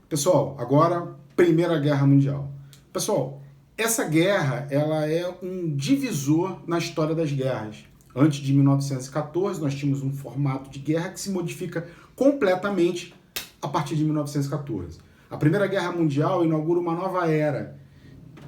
Pessoal, agora, Primeira Guerra Mundial. Pessoal, essa guerra ela é um divisor na história das guerras. Antes de 1914, nós tínhamos um formato de guerra que se modifica completamente a partir de 1914. A Primeira Guerra Mundial inaugura uma nova era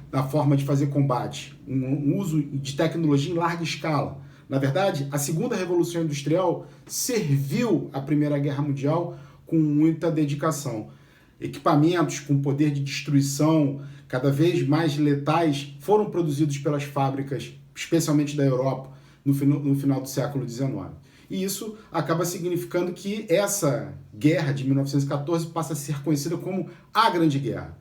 na forma de fazer combate, um uso de tecnologia em larga escala. Na verdade, a Segunda Revolução Industrial serviu à Primeira Guerra Mundial com muita dedicação. Equipamentos com poder de destruição cada vez mais letais foram produzidos pelas fábricas, especialmente da Europa, no final do século XIX. E isso acaba significando que essa guerra de 1914 passa a ser conhecida como a Grande Guerra.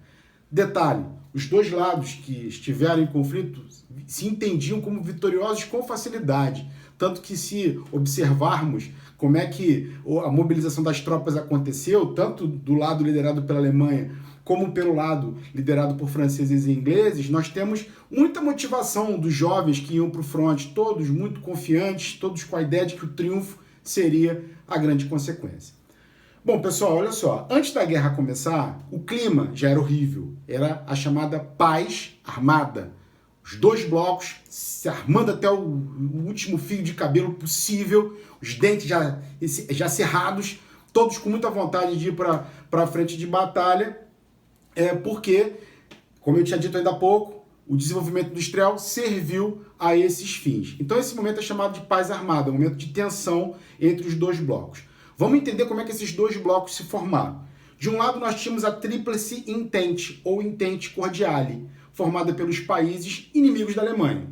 Detalhe, os dois lados que estiveram em conflito se entendiam como vitoriosos com facilidade, tanto que se observarmos como é que a mobilização das tropas aconteceu, tanto do lado liderado pela Alemanha, como pelo lado liderado por franceses e ingleses, nós temos muita motivação dos jovens que iam para o fronte, todos muito confiantes, todos com a ideia de que o triunfo seria a grande consequência. Bom, pessoal, olha só, antes da guerra começar, o clima já era horrível, era a chamada paz armada. Os dois blocos se armando até o último fio de cabelo possível, os dentes já cerrados, todos com muita vontade de ir para a frente de batalha, porque, como eu tinha dito ainda há pouco, o desenvolvimento industrial serviu a esses fins. Então esse momento é chamado de paz armada, um momento de tensão entre os dois blocos. Vamos entender como é que esses dois blocos se formaram. De um lado nós tínhamos a Tríplice Entente, ou Entente Cordiale, formada pelos países inimigos da Alemanha.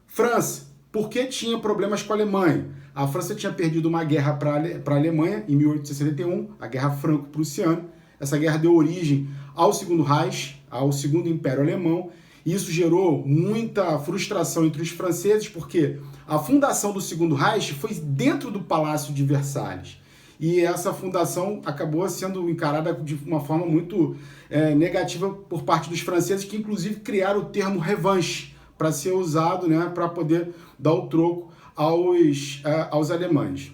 França, porque tinha problemas com a Alemanha. A França tinha perdido uma guerra para a Alemanha em 1861, a Guerra Franco-Prussiana. Essa guerra deu origem ao Segundo Reich, ao Segundo Império Alemão, e isso gerou muita frustração entre os franceses, porque a fundação do Segundo Reich foi dentro do Palácio de Versalhes. E essa fundação acabou sendo encarada de uma forma muito negativa por parte dos franceses, que inclusive criaram o termo revanche para ser usado, né, para poder dar o troco aos alemães.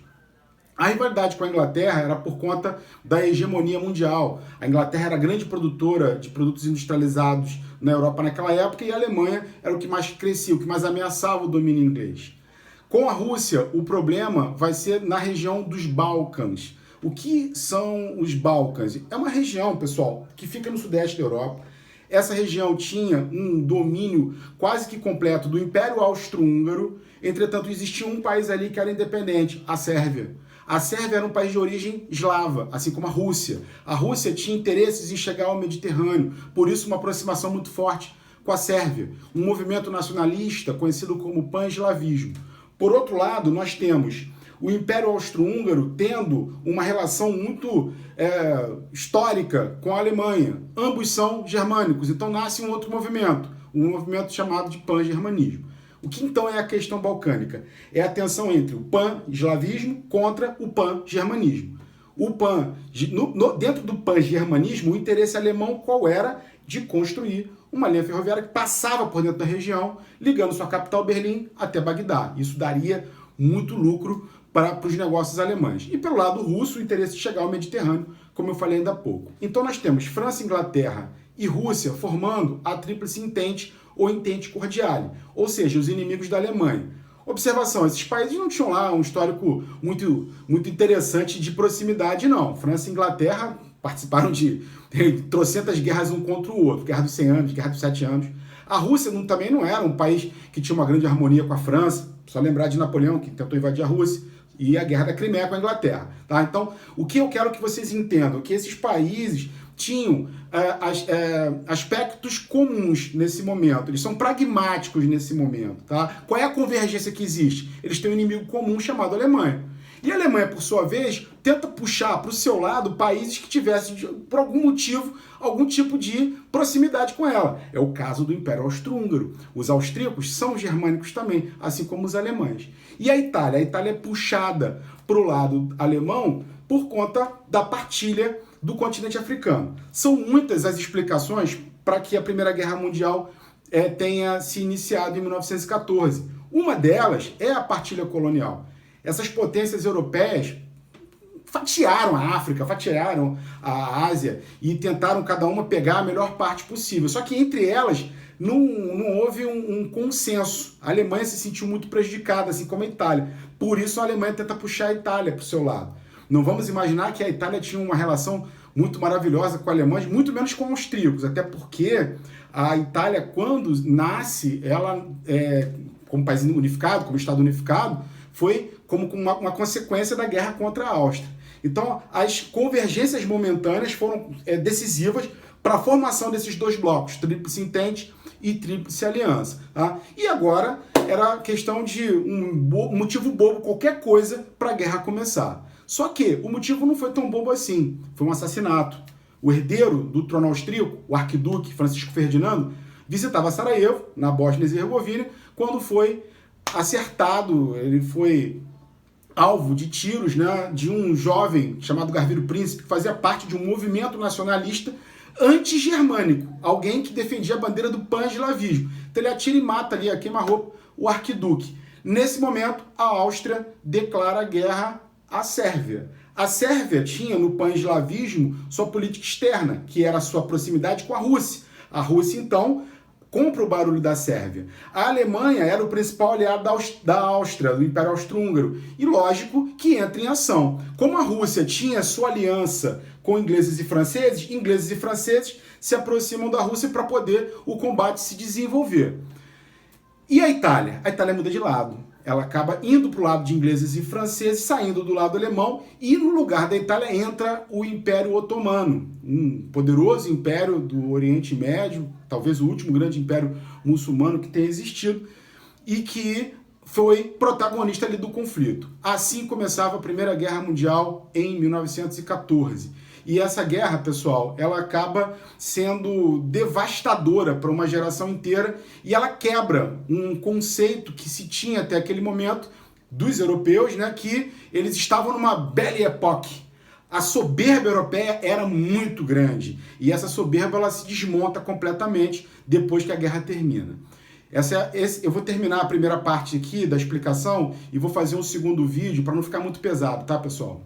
A rivalidade com a Inglaterra era por conta da hegemonia mundial. A Inglaterra era a grande produtora de produtos industrializados na Europa naquela época e a Alemanha era o que mais crescia, o que mais ameaçava o domínio inglês. Com a Rússia, o problema vai ser na região dos Balcãs. O que são os Balcãs? É uma região, pessoal, que fica no sudeste da Europa. Essa região tinha um domínio quase que completo do Império Austro-Húngaro. Entretanto, existia um país ali que era independente, a Sérvia. A Sérvia era um país de origem eslava, assim como a Rússia. A Rússia tinha interesses em chegar ao Mediterrâneo, por isso uma aproximação muito forte com a Sérvia. Um movimento nacionalista conhecido como pan-eslavismo. Por outro lado, nós temos o Império Austro-Húngaro tendo uma relação muito histórica com a Alemanha. Ambos são germânicos, então nasce um outro movimento, um movimento chamado de pan-germanismo. O que então é a questão balcânica? É a tensão entre o pan-eslavismo contra o pan-germanismo. Dentro do pan-germanismo, o interesse alemão qual era? De construir uma linha ferroviária que passava por dentro da região, ligando sua capital Berlim até Bagdá. Isso daria muito lucro para os negócios alemães. E pelo lado russo, o interesse de chegar ao Mediterrâneo, como eu falei ainda há pouco. Então nós temos França, Inglaterra e Rússia formando a Tríplice Entente ou Entente Cordiale, ou seja, os inimigos da Alemanha. Observação, esses países não tinham lá um histórico muito interessante de proximidade, não. França e Inglaterra participaram de trocentas guerras um contra o outro, Guerra dos 100 anos, Guerra dos 7 anos. A Rússia também não era um país que tinha uma grande harmonia com a França, só lembrar de Napoleão, que tentou invadir a Rússia, e a Guerra da Crimeia com a Inglaterra. Tá? Então, o que eu quero que vocês entendam, que esses países tinham aspectos comuns nesse momento, eles são pragmáticos nesse momento. Tá? Qual é a convergência que existe? Eles têm um inimigo comum chamado Alemanha. E a Alemanha, por sua vez, tenta puxar para o seu lado países que tivessem, por algum motivo, algum tipo de proximidade com ela. É o caso do Império Austro-Húngaro. Os austríacos são germânicos também, assim como os alemães. E a Itália? A Itália é puxada para o lado alemão por conta da partilha do continente africano. São muitas as explicações para que a Primeira Guerra Mundial tenha se iniciado em 1914. Uma delas é a partilha colonial. Essas potências europeias fatiaram a África, fatiaram a Ásia e tentaram cada uma pegar a melhor parte possível. Só que entre elas não houve um consenso. A Alemanha se sentiu muito prejudicada, assim como a Itália. Por isso a Alemanha tenta puxar a Itália para o seu lado. Não vamos imaginar que a Itália tinha uma relação muito maravilhosa com alemães, muito menos com austríacos, até porque a Itália, quando nasce, ela, como país unificado, como Estado unificado, foi como uma consequência da guerra contra a Áustria. Então, as convergências momentâneas foram decisivas para a formação desses dois blocos, Tríplice Entente e Tríplice Aliança. Tá? E agora era questão de um motivo bobo, qualquer coisa, para a guerra começar. Só que o motivo não foi tão bobo assim, foi um assassinato. O herdeiro do trono austríaco, o arquiduque Francisco Ferdinando, visitava Sarajevo, na Bósnia e Herzegovina, quando foi acertado, ele foi alvo de tiros, né, de um jovem chamado Garviro Príncipe, que fazia parte de um movimento nacionalista anti-germânico, alguém que defendia a bandeira do pan-eslavismo. Então ele atira e mata ali, a queima-roupa, o arquiduque. Nesse momento, a Áustria declara guerra à Sérvia. A Sérvia tinha no pan-eslavismo sua política externa, que era a sua proximidade com a Rússia. A Rússia, então, compra o barulho da Sérvia. A Alemanha era o principal aliado da Áustria, do Império Austro-Húngaro. E lógico que entra em ação. Como a Rússia tinha sua aliança com ingleses e franceses se aproximam da Rússia para poder o combate se desenvolver. E a Itália? A Itália muda de lado. Ela acaba indo para o lado de ingleses e franceses, saindo do lado alemão, e no lugar da Itália entra o Império Otomano, um poderoso império do Oriente Médio, talvez o último grande império muçulmano que tenha existido, e que foi protagonista ali do conflito. Assim começava a Primeira Guerra Mundial em 1914. E essa guerra, pessoal, ela acaba sendo devastadora para uma geração inteira e ela quebra um conceito que se tinha até aquele momento dos europeus, né, que eles estavam numa Belle Époque. A soberba europeia era muito grande e essa soberba ela se desmonta completamente depois que a guerra termina. Eu vou terminar a primeira parte aqui da explicação e vou fazer um segundo vídeo para não ficar muito pesado, tá, pessoal?